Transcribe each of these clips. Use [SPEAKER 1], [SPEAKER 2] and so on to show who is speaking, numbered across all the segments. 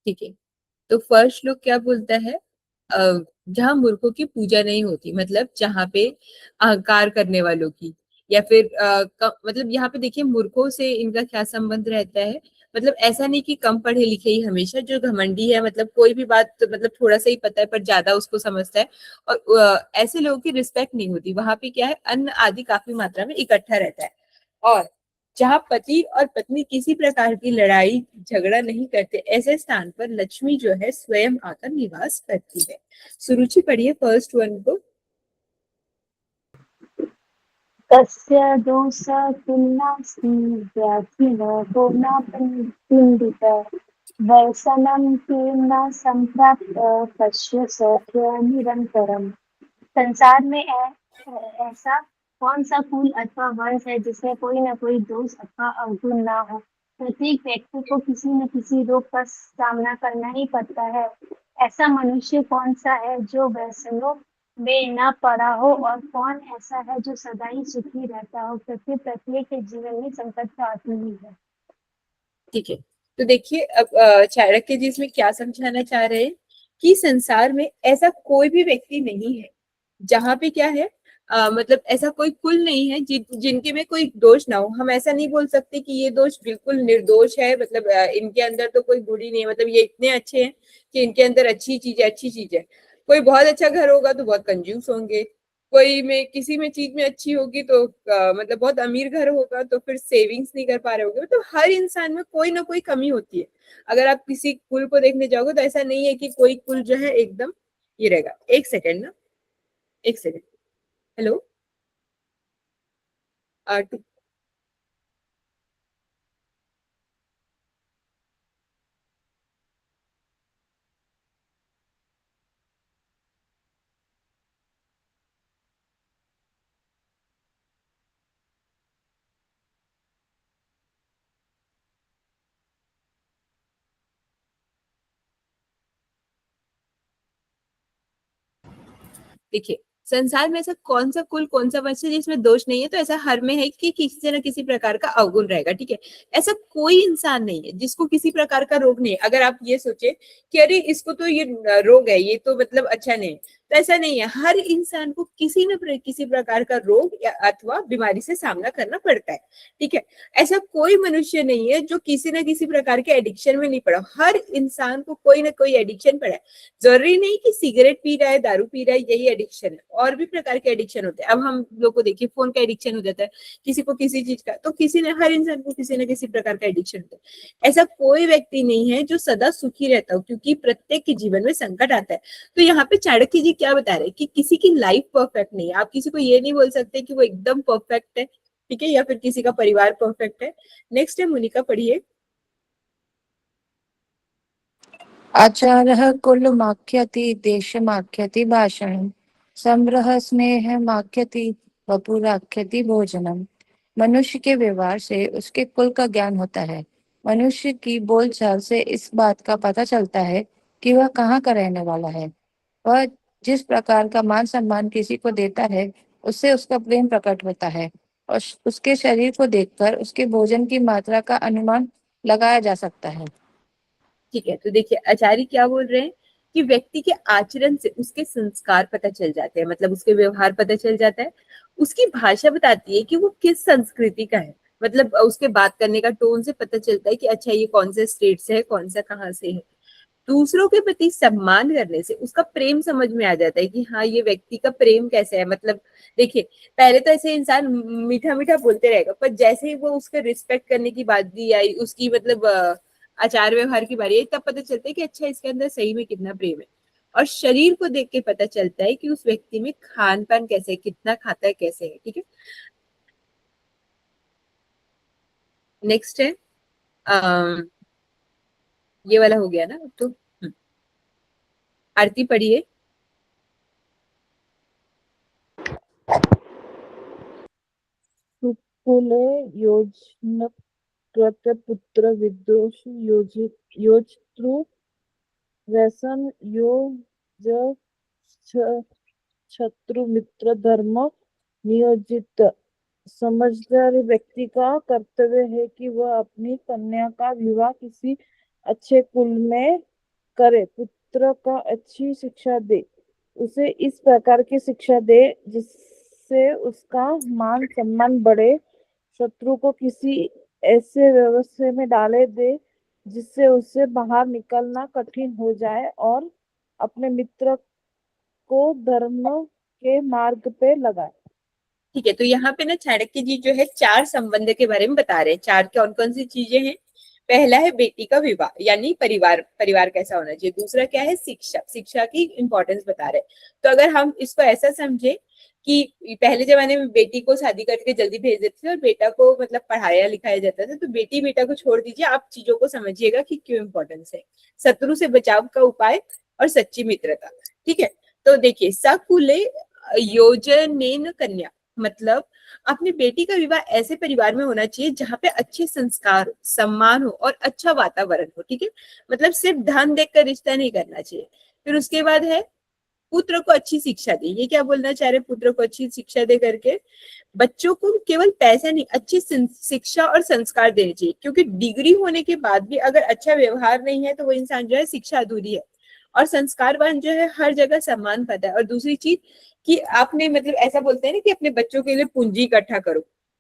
[SPEAKER 1] ठीक है। तो फर्स्ट श्लोक क्या बोलता है? जहाँ मूर्खों की पूजा नहीं होती, मतलब जहाँ पे अहंकार करने वालों की, या फिर मतलब यहाँ पे देखिए मूर्खों से इनका क्या संबंध रहता है। मतलब ऐसा नहीं कि कम पढ़े लिखे ही हमेशा जो घमंडी है, मतलब कोई भी बात तो मतलब थोड़ा सा ही पता है पर ज्यादा उसको समझता है, और ऐसे लोगों की रिस्पेक्ट नहीं होती। वहां पे क्या है, अन्न आदि काफी मात्रा में इकट्ठा रहता है। और जहाँ पति और पत्नी किसी प्रकार की लड़ाई झगड़ा नहीं करते, ऐसे स्थान पर लक्ष्मी जो है स्वयं आकर निवास करती है। सुरुचि पढ़िए फर्स्ट वन को।
[SPEAKER 2] तस्य दोषः किन्नास्ति व्याधिनः को न पिण्डित व्यसनं किं सम्प्राप्त पश्य सौख्य निरन्तरम्। संसार में ऐसा कौन सा कुल अथवा वंश है जिसमें कोई न कोई दोष अथवा अवगुण ना हो। प्रत्येक व्यक्ति को किसी न किसी रोग का सामना करना ही पड़ता है। ऐसा मनुष्य कौन सा है जो व्यसनों में न पड़ा हो, और कौन ऐसा है जो सदा ही सुखी रहता हो। प्रत्येक के जीवन में संकट तो आती ही है।
[SPEAKER 1] ठीक है। तो देखिए अब चाणक्य जी इसमें क्या समझाना चाह रहे हैं कि संसार में ऐसा कोई भी व्यक्ति नहीं है जहाँ पे क्या है, मतलब ऐसा कोई कुल नहीं है जिनके में कोई दोष ना हो। हम ऐसा नहीं बोल सकते कि ये दोष बिल्कुल निर्दोष है, मतलब इनके अंदर तो कोई बुरी नहीं है, मतलब ये इतने अच्छे हैं कि इनके अंदर अच्छी चीज है। कोई बहुत अच्छा घर होगा तो बहुत कंजूस होंगे, कोई में किसी में चीज में अच्छी होगी तो मतलब बहुत अमीर घर होगा तो फिर सेविंग्स नहीं कर पा रहे होगे। तो हर इंसान में कोई ना कोई कमी होती है। अगर आप किसी कुल को देखने जाओगे तो ऐसा नहीं है कि कोई कुल जो है एकदम ये रहेगा। एक सेकेंड ना, एक सेकेंड। हेलो। टू। देखिए संसार में ऐसा कौन सा कुल कौन सा वंश है जिसमें दोष नहीं है, तो ऐसा हर में है कि किसी न किसी प्रकार का अवगुण रहेगा। ठीक है। ऐसा कोई इंसान नहीं है जिसको किसी प्रकार का रोग नहीं है। अगर आप ये सोचे कि अरे इसको तो ये रोग है, ये तो मतलब अच्छा नहीं है, तो ऐसा नहीं है। हर इंसान को किसी न किसी प्रकार का रोग या अथवा बीमारी से सामना करना पड़ता है। ठीक है। ऐसा कोई मनुष्य नहीं है जो किसी न किसी प्रकार के एडिक्शन में नहीं पड़ा। हर इंसान को कोई ना कोई एडिक्शन पड़ा है। जरूरी नहीं कि सिगरेट पी रहा है, दारू पी रहा है, यही एडिक्शन है। और भी प्रकार के एडिक्शन होते हैं। अब हम लोग को देखिए फोन का एडिक्शन हो जाता है, किसी को किसी चीज का, तो किसी ने हर इंसान को किसी न किसी प्रकार का एडिक्शन होता है। ऐसा कोई व्यक्ति नहीं है जो सदा सुखी रहता हो, क्योंकि प्रत्येक के जीवन में संकट आता है। तो यहाँ पे चाणक्य जी क्या बता रहे हैं कि किसी की लाइफ परफेक्ट नहीं है। आप किसी को ये नहीं बोल सकते कि वो एकदम परफेक्ट है, ठीक है, या फिर किसी का परिवार परफेक्ट है। नेक्स्ट है मुनिका, पढ़िए।
[SPEAKER 3] आचारः कुलमाख्यति देशमाख्यति भाषणम् संग्रह स्नेहमाख्यति वपुराख्यति भोजनम। मनुष्य के व्यवहार से उसके कुल का ज्ञान होता है। मनुष्य की बोलचाल से इस बात का पता चलता है कि वह कहाँ का रहने वाला है। वह जिस प्रकार का मान सम्मान किसी को देता है, उससे उसका प्रेम प्रकट होता है, और उसके शरीर को देखकर उसके भोजन की मात्रा का अनुमान लगाया जा सकता है।
[SPEAKER 1] ठीक है। तो देखिए आचार्य क्या बोल रहे हैं कि व्यक्ति के आचरण से उसके संस्कार पता चल जाते हैं, मतलब उसके व्यवहार पता चल जाता है। उसकी भाषा बताती है कि वो किस संस्कृति का है, मतलब उसके बात करने का टोन से पता चलता है कि अच्छा ये कौन से स्टेट से है, कौन सा कहाँ से है। दूसरों के प्रति सम्मान करने से उसका प्रेम समझ में आ जाता है कि हाँ ये व्यक्ति का प्रेम कैसे है। मतलब देखिए पहले तो ऐसे इंसान मीठा मीठा बोलते रहेगा, पर जैसे ही वो उसके रिस्पेक्ट करने की बात दी आई, उसकी मतलब आचार व्यवहार की बारी आई, तब पता चलता है कि अच्छा इसके अंदर सही में कितना प्रेम है। और शरीर को देख के पता चलता है कि उस व्यक्ति में खान पान कैसे है, कितना खाता है, कैसे है। ठीक है। नेक्स्ट है ये वाला हो गया ना अब तो। आरती पढ़िए।
[SPEAKER 4] सुकुले योजनकृतपुत्र विदुष योजतृ व्यसन यो शत्रु मित्र धर्म नियोजित। समझदार व्यक्ति का कर्तव्य है कि वह अपनी कन्या का विवाह किसी अच्छे कुल में करे, पुत्र का अच्छी शिक्षा दे, उसे इस प्रकार की शिक्षा दे जिससे उसका मान सम्मान बढ़े, शत्रु को किसी ऐसे व्यवस्था में डाले दे जिससे उसे बाहर निकलना कठिन हो जाए, और अपने मित्र को धर्म के मार्ग पे लगाए।
[SPEAKER 1] ठीक है, तो यहाँ पे ना चाणक्य जी जो है 4 संबंध के बारे में बता रहे हैं। 4 कौन कौन सी चीजें हैं? पहला है बेटी का विवाह, यानी परिवार, परिवार कैसा होना चाहिए। दूसरा क्या है? शिक्षा, शिक्षा की इंपॉर्टेंस बता रहे हैं। तो अगर हम इसको ऐसा समझे कि पहले जमाने में बेटी को शादी करके जल्दी भेज देते थे और बेटा को मतलब पढ़ाया लिखाया जाता था, तो बेटी बेटा को छोड़ दीजिए, आप चीजों को समझिएगा कि क्यों इंपॉर्टेंस है। शत्रु से बचाव का उपाय और सच्ची मित्रता। ठीक है, तो देखिए, सकुले योजनेन कन्या, मतलब अपनी बेटी का विवाह ऐसे परिवार में होना चाहिए जहाँ पे अच्छे संस्कार, सम्मान हो और अच्छा वातावरण हो। ठीक है, मतलब सिर्फ धन देखकर रिश्ता नहीं करना चाहिए। फिर उसके बाद है पुत्र को अच्छी शिक्षा दे। ये क्या बोलना चाह रहे? पुत्र को अच्छी शिक्षा दे करके बच्चों को केवल पैसा नहीं, अच्छी शिक्षा और संस्कार देने चाहिए, क्योंकि डिग्री होने के बाद भी अगर अच्छा व्यवहार नहीं है तो वो इंसान जो है शिक्षा अधूरी है। और संस्कारवान जो है हर जगह सम्मान पाता है। और दूसरी चीज कि आपने मतलब ऐसा बोलते हैं ना कि अपने बच्चों के लिए पूंजी इकट्ठा करो।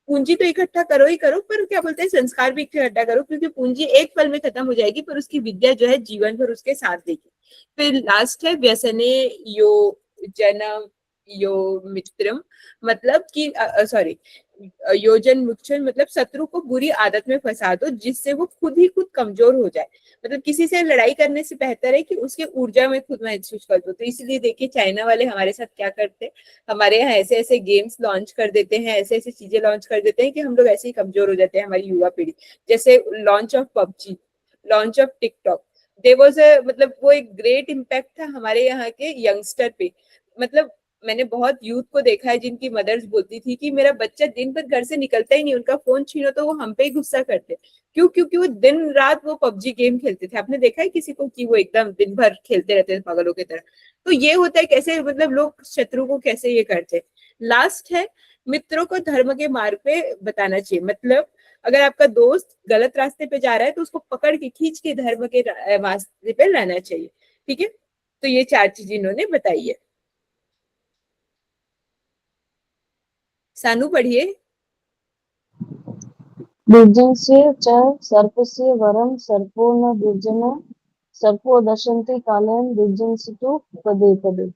[SPEAKER 1] पूंजी तो इकट्ठा करो ही करो, पर क्या बोलते हैं, संस्कार भी इकट्ठा करो, क्योंकि पूंजी एक पल में खत्म हो जाएगी पर उसकी विद्या जो है जीवन भर उसके साथ देगी। फिर लास्ट है व्यसने यो जन्म यो मित्रम, मतलब कि सॉरी, योजन मुक्षन, मतलब शत्रु को बुरी आदत में फंसा दो जिससे वो खुद ही खुद कमजोर हो जाए। मतलब किसी से लड़ाई करने से बेहतर है कि उसके ऊर्जा में खुद महसूस कर दो। तो इसलिए देखिए चाइना वाले हमारे साथ क्या करते हैं, हमारे यहाँ ऐसे ऐसे गेम्स लॉन्च कर देते हैं, ऐसे ऐसे चीजें लॉन्च कर देते हैं कि हम लोग ऐसे ही कमजोर हो जाते हैं, हमारी युवा पीढ़ी। जैसे launch of PUBG, launch of TikTok, they was a, मतलब वो एक ग्रेट इम्पैक्ट था हमारे यहाँ के यंगस्टर पे। मतलब मैंने बहुत यूथ को देखा है जिनकी मदर्स बोलती थी कि मेरा बच्चा दिन भर घर से निकलता ही नहीं, उनका फोन छीनो तो वो हम पे ही गुस्सा करते। क्यों? क्योंकि वो दिन रात वो पबजी गेम खेलते थे। आपने देखा है किसी को कि वो एकदम दिन भर खेलते रहते थे पागलों की तरह? तो ये होता है कैसे, मतलब लोग शत्रु को कैसे ये करते। लास्ट है मित्रों को धर्म के मार्ग पे बताना चाहिए। मतलब अगर आपका दोस्त गलत रास्ते पे जा रहा है तो उसको पकड़ के खींच के धर्म के रास्ते पे लाना चाहिए। ठीक है, तो ये 4 चीज इन्होंने बताई है। सानू पढ़िए।
[SPEAKER 2] बीजस्य च सर्पस्य वरं सर्पो न दुर्जन सर्पो दशन्ति कालेन दुर्जनस्य तु पदे पदे।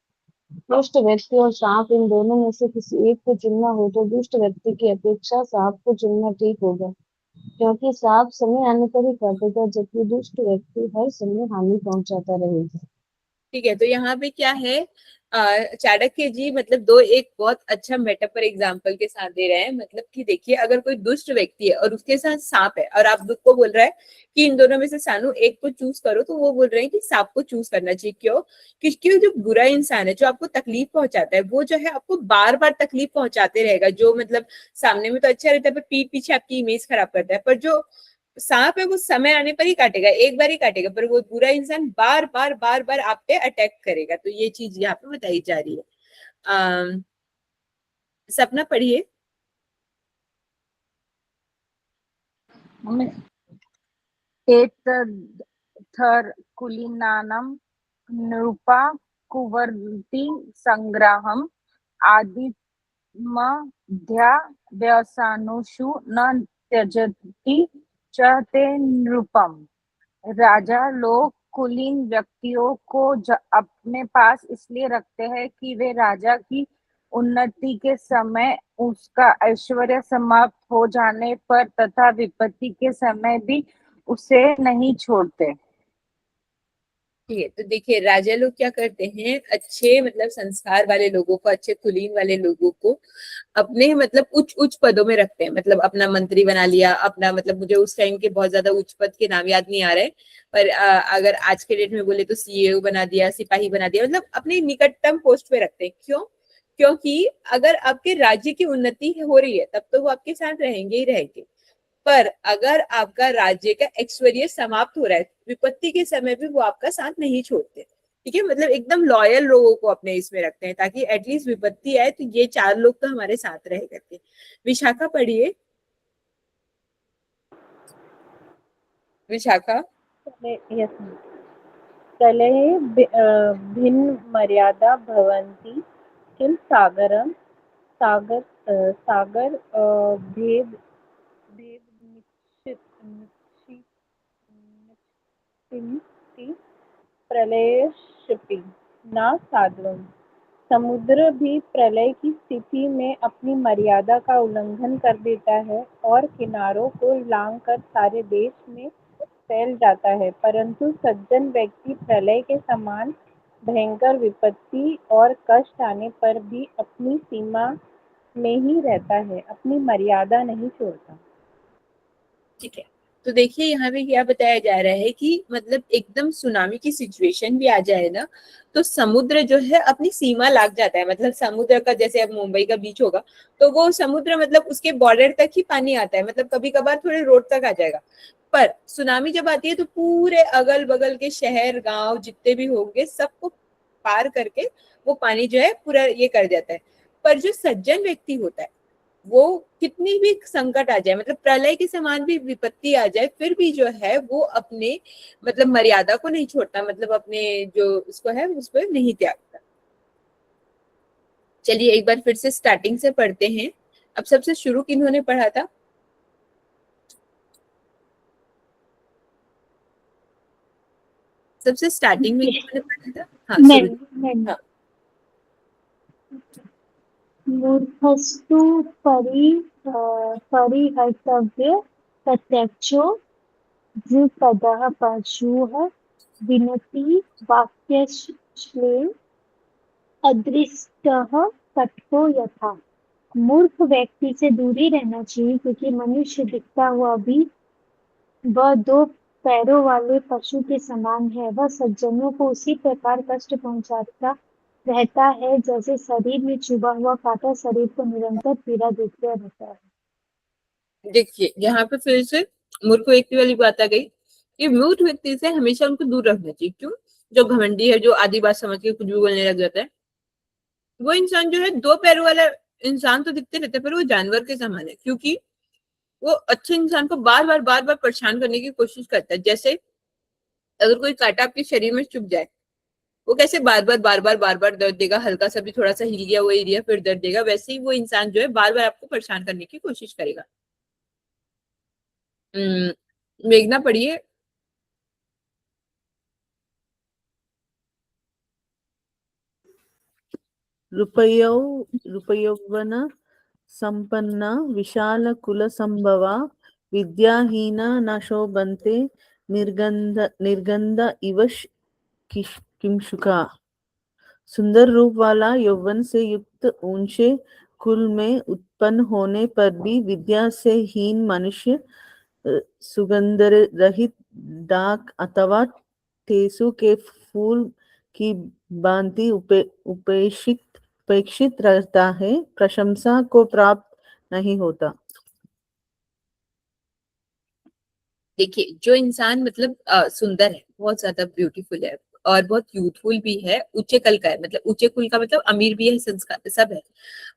[SPEAKER 2] दुष्ट व्यक्ति और सांप, इन दोनों में से किसी एक को चुनना हो तो दुष्ट व्यक्ति की अपेक्षा सांप को चुनना ठीक होगा, क्योंकि सांप समय आने पर ही काटेगा जबकि दुष्ट व्यक्ति हर समय हानि पहुंचाता रहेगा।
[SPEAKER 1] ठीक है, तो यहाँ पे क्या है, चाणक्य जी मतलब दो एक बहुत अच्छा मेटाफर एग्जाम्पल के साथ दे रहे हैं। मतलब कि देखिए, अगर कोई दुष्ट व्यक्ति है और उसके साथ सांप है और आप दुख को बोल रहा है कि इन दोनों में से सानू एक को चूज करो, तो वो बोल रहे हैं कि सांप को चूज करना चाहिए। क्यों? क्योंकि जो बुरा इंसान है, जो आपको तकलीफ पहुंचाता है, वो जो है आपको बार बार तकलीफ पहुंचाते रहेगा। जो मतलब सामने में तो अच्छा रहता है पर पीठ पीछे आपकी इमेज खराब करता है। पर जो सांप है वो समय आने पर ही काटेगा, एक बार ही काटेगा, पर वो बुरा इंसान बार बार बार बार आप पे अटैक करेगा। तो ये चीज यहाँ पे बताई जा रही है। सपना पढ़िए।
[SPEAKER 5] एतद्धर कुलीनानां नृपा कुर्वन्ति संग्राहम् आदिमध्याभ्यासानुषु न त्यजति च ते नृपम्। राजा लोग कुलीन व्यक्तियों को अपने पास इसलिए रखते हैं कि वे राजा की उन्नति के समय, उसका ऐश्वर्य समाप्त हो जाने पर तथा विपत्ति के समय भी उसे नहीं छोड़ते।
[SPEAKER 1] ठीक है, तो देखिए राजा लोग क्या करते हैं, अच्छे मतलब संस्कार वाले लोगों को, अच्छे कुलीन वाले लोगों को अपने मतलब उच्च उच्च पदों में रखते हैं। मतलब अपना मंत्री बना लिया, अपना मतलब मुझे उस टाइम के बहुत ज्यादा उच्च पद के नाम याद नहीं आ रहे, पर अगर आज के डेट में बोले तो सीईओ बना दिया, सिपाही बना दिया, मतलब अपने निकटतम पोस्ट पे रखते हैं। क्यों? क्योंकि अगर आपके राज्य की उन्नति हो रही है तब तो वो आपके साथ रहेंगे ही रहेंगे, पर अगर आपका राज्य का ऐश्वर्य समाप्त हो रहा है, विपत्ति के समय भी वो आपका साथ नहीं छोड़ते। ठीक है, मतलब एकदम लॉयल लोगों को अपने इसमें रखते हैं ताकि एटलीस्ट विपत्ति आए तो ये 4 लोग तो हमारे साथ रह करके। विशाखा पढ़िए। विशाखा।
[SPEAKER 4] यस। कलहे भिन्न मर्यादा भवन्ति किल सागर भेद भेद निश्चिति प्रलयस्यपि न साधवम्। समुद्र भी प्रलय की स्थिति में अपनी मर्यादा का उल्लंघन कर देता है और किनारों को लांघकर सारे देश में फैल जाता है, परंतु सज्जन व्यक्ति प्रलय के समान भयंकर विपत्ति और कष्ट आने पर भी अपनी सीमा में ही रहता है, अपनी मर्यादा नहीं छोड़ता।
[SPEAKER 1] ठीक है, तो देखिए यहाँ पे क्या बताया जा रहा है कि मतलब एकदम सुनामी की सिचुएशन भी आ जाए ना, तो समुद्र जो है अपनी सीमा लाग जाता है। मतलब समुद्र का जैसे अब मुंबई का बीच होगा तो वो समुद्र मतलब उसके बॉर्डर तक ही पानी आता है, मतलब कभी कभार थोड़े रोड तक आ जाएगा। पर सुनामी जब आती है तो पूरे अगल बगल के शहर गांव जितने भी होंगे सबको पार करके वो पानी जो है पूरा ये कर जाता है। पर जो सज्जन व्यक्ति होता है वो कितनी भी संकट आ जाए, मतलब प्रलय के समान भी विपत्ति आ जाए, फिर भी जो है वो अपने मतलब मर्यादा को नहीं छोड़ता, मतलब अपने जो उसको है उस पर नहीं त्यागता। चलिए एक बार फिर से स्टार्टिंग से पढ़ते हैं। अब सबसे शुरू किन्होंने पढ़ा था? सबसे स्टार्टिंग में किन्होंने पढ़ा था? हाँ शुरू। हाँ
[SPEAKER 2] मूर्खस्तु परिहर्तव्य प्रत्यक्षो द्विपदः पशुः विनति वाक्यश्लेष अदृष्टः कटको यथा। मूर्ख व्यक्ति से दूरी रहना चाहिए क्योंकि मनुष्य दिखता हुआ भी वह दो पैरों वाले पशु के समान है। वह सज्जनों को उसी प्रकार कष्ट पहुंचाता रहता है जैसे शरीर में चुभा हुआ कांटा शरीर को निरंतर पीड़ा देता रहता है।
[SPEAKER 1] देखिए यहाँ पे फिर से मूर्ख व्यक्ति वाली बात आ गई कि मूर्ख व्यक्ति से हमेशा उनको दूर रखना चाहिए। क्यों? जो घमंडी है, जो आदि बात समझ के कुछ भी बोलने लग जाता है, वो इंसान जो है दो पैरों वाला इंसान तो दिखते रहते पर वो जानवर के समान है, क्योंकि वो अच्छे इंसान को बार बार परेशान करने की कोशिश करता है। जैसे अगर कोई कांटा आपके शरीर में चुभ जाए, वो कैसे बार बार दर्द देगा, हल्का सा भी थोड़ा सा हिल गया वो एरिया फिर दर्द देगा, वैसे ही वो इंसान जो है बार बार आपको परेशान करने की कोशिश करेगा। मेघना पढ़िए।
[SPEAKER 6] रूपयौवन संपन्ना विशाल कुल संभवा विद्याहीना न शोभन्ते निर्गंध इव किंशुका। सुंदर रूप वाला यौवन से युक्त ऊंचे कुल में उत्पन्न होने पर भी विद्या से हीन मनुष्य सुगंध रहित डाक अथवा टेसु के फूल की भांति उपेक्षित रहता है, प्रशंसा को प्राप्त नहीं होता।
[SPEAKER 1] देखिए जो इंसान मतलब सुंदर है, बहुत ज्यादा ब्यूटीफुल है और बहुत यूथफुल भी है, ऊंचे कल का है, मतलब ऊंचे कुल का मतलब अमीर भी है, संस्कार सब है,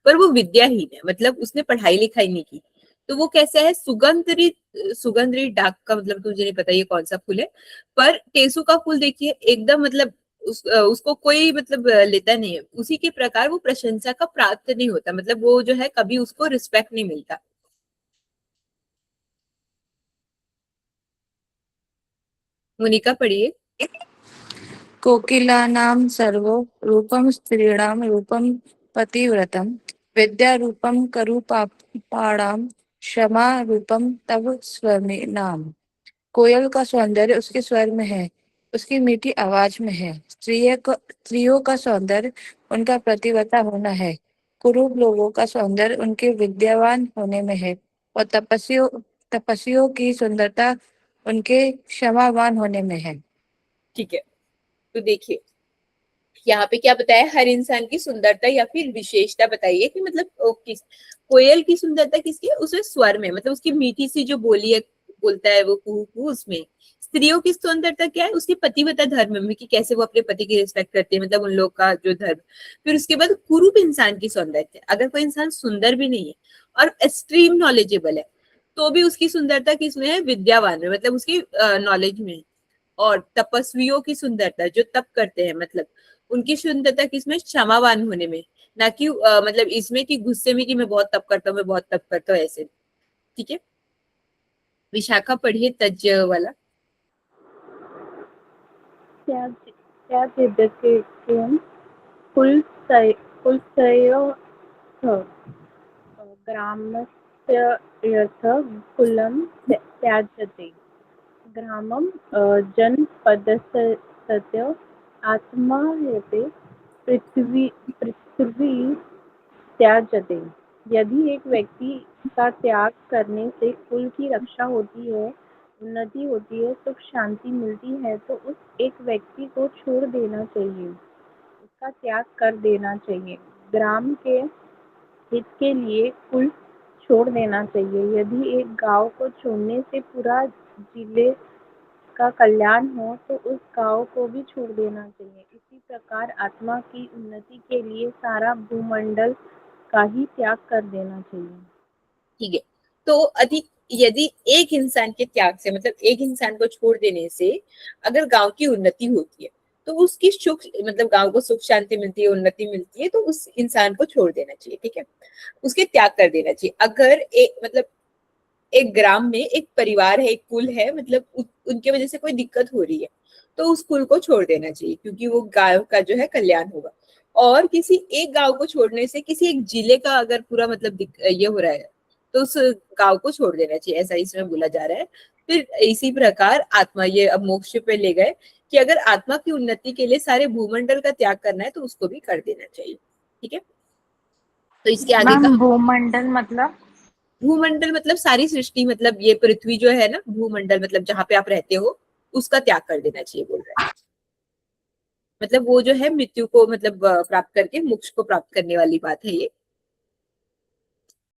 [SPEAKER 1] पर वो विद्याहीन है, मतलब उसने पढ़ाई लिखाई नहीं की, तो वो कैसा है? सुगंधरी डाक का मतलब तो मुझे नहीं पता ये कौन सा फूल है, पर टेसु का फूल देखिए एकदम मतलब उसको कोई मतलब लेता नहीं है, उसी के प्रकार वो प्रशंसा का प्राप्त नहीं होता, मतलब वो जो है कभी उसको रिस्पेक्ट नहीं मिलता। मुनिका पढ़िए।
[SPEAKER 3] कोकिलानां सर्वो रूपं स्त्रीणां रूपं पतिव्रतं विद्या रूपं करूपापाणां क्षमा रूपं तव स्वमिनाम। कोयल का सौंदर्य उसके स्वर में है, उसकी मीठी आवाज में है। स्त्रियों का सौंदर्य उनका प्रतिव्रता होना है। कुरूप लोगों का सौंदर्य उनके विद्यावान होने में है और तपस्वियों की सुंदरता उनके क्षमावान होने में है।
[SPEAKER 1] ठीक है, तो देखिए यहाँ पे क्या बताया, हर इंसान की सुंदरता या फिर विशेषता बताइए कि मतलब किस कोयल की सुंदरता किसकी है? उसमें स्वर में, मतलब उसकी मीठी सी जो बोली है, बोलता है वो कुहू कुहू, उसमें। स्त्रियों की सुंदरता क्या है? उसके पतिव्रता धर्म में कि कैसे वो अपने पति की रिस्पेक्ट करती है, मतलब उन लोग का जो धर्म। फिर उसके बाद कुरूप इंसान की सौंदर्य, अगर कोई इंसान सुंदर भी नहीं है और एक्सट्रीम नॉलेजेबल है तो भी उसकी सुंदरता किसमें है? विद्यावान में, मतलब उसकी नॉलेज में है। और तपस्वियों की सुंदरता, जो तप करते हैं मतलब उनकी सुंदरता किसमें, क्षमावान होने में, ना कि मतलब इसमें कि गुस्से में कि मैं बहुत तप करता हूँ, मैं बहुत तप करता हूँ, ऐसे। ठीक है, विशाखा पढ़िए तज वाला।
[SPEAKER 2] त्याज्यते कुलसय कुलसयोः ग्रामस्य यथ कुलं त्याज्यते ग्रामं जनपदस्य आत्मायते पृथ्वी त्याज्यते। यदि एक व्यक्ति का त्याग करने से कुल की रक्षा होती है, उन्नति होती है, सुख शांति मिलती है, तो उस एक व्यक्ति को छोड़ देना चाहिए, उसका त्याग कर देना चाहिए। ग्राम के हित के लिए कुल छोड़ देना चाहिए। यदि एक गांव को छोड़ने से पूरा जिले का कल्याण हो, तो उस गांव को भी छोड़ देना चाहिए। इसी प्रकार आत्मा की उन्नति के लिए सारा भूमंडल का ही त्याग कर देना चाहिए।
[SPEAKER 1] ठीक है, तो अधिक यदि एक इंसान के त्याग से, मतलब एक इंसान को छोड़ देने से अगर गांव की उन्नति होती है, तो उसकी सुख, मतलब गांव को सुख शांति मिलती है, उन्नति मिलती है, तो उस इंसान को छोड़ देना चाहिए। ठीक है, उसके त्याग कर देना चाहिए। अगर एक मतलब एक ग्राम में एक परिवार है, एक कुल है, मतलब उनके वजह से कोई दिक्कत हो रही है, तो उस कुल को छोड़ देना चाहिए, क्योंकि वो गांव का जो है कल्याण होगा। और किसी एक गांव को छोड़ने से किसी एक जिले का अगर पूरा मतलब ये हो रहा है, तो उस गांव को छोड़ देना चाहिए, ऐसा इसमें बोला जा रहा है। फिर इसी प्रकार आत्मा, ये अब मोक्ष पे ले गए कि अगर आत्मा की उन्नति के लिए सारे भूमंडल का त्याग करना है, तो उसको भी कर देना चाहिए। ठीक है, तो इसके आगे
[SPEAKER 5] मैम
[SPEAKER 1] कहा,
[SPEAKER 5] भूमंडल मतलब?
[SPEAKER 1] भूमंडल मतलब सारी सृष्टि, मतलब ये पृथ्वी जो है ना, भूमंडल मतलब जहां पे आप रहते हो, उसका त्याग कर देना चाहिए बोल रहा है। मतलब वो जो है मृत्यु को मतलब प्राप्त करके मोक्ष को प्राप्त करने वाली बात है ये।